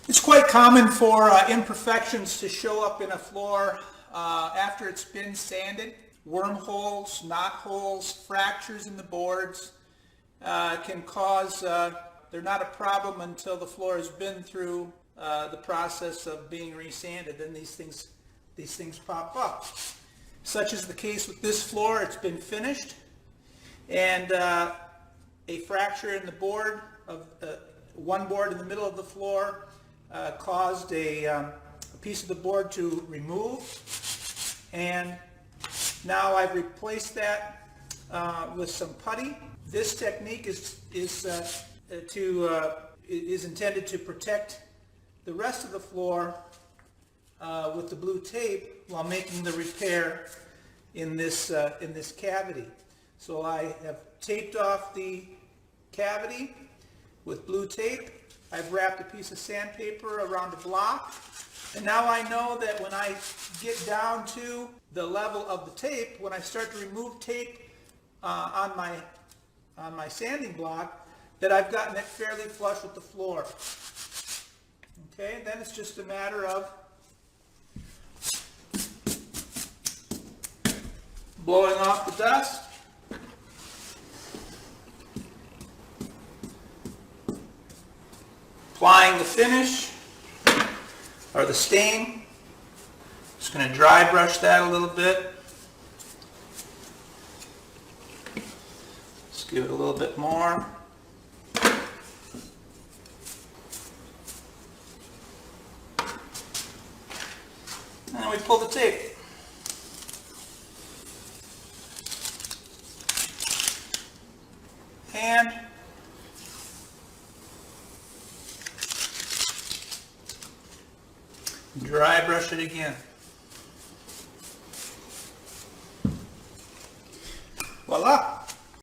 It's quite common for imperfections to show up in a floor after it's been sanded. Wormholes, knot holes, fractures in the boards can cause, they're not a problem until the floor has been through the process of being resanded. Then these things pop up. Such is the case with this floor. It's been finished, and a fracture in the board of one board in the middle of the floor caused a piece of the board to remove, and now I've replaced that with some putty. This technique is intended to protect the rest of the floor with the blue tape while making the repair in this cavity. So I have taped off the cavity with blue tape. I've wrapped a piece of sandpaper around the block, and now I know that when I get down to the level of the tape, when I start to remove tape on my sanding block, that I've gotten it fairly flush with the floor. Okay, then it's just a matter of blowing off the dust, applying the finish or the stain. Just going to dry brush that a little bit. Just give it a little bit more. And then we pull the tape. And dry brush it again. Voila!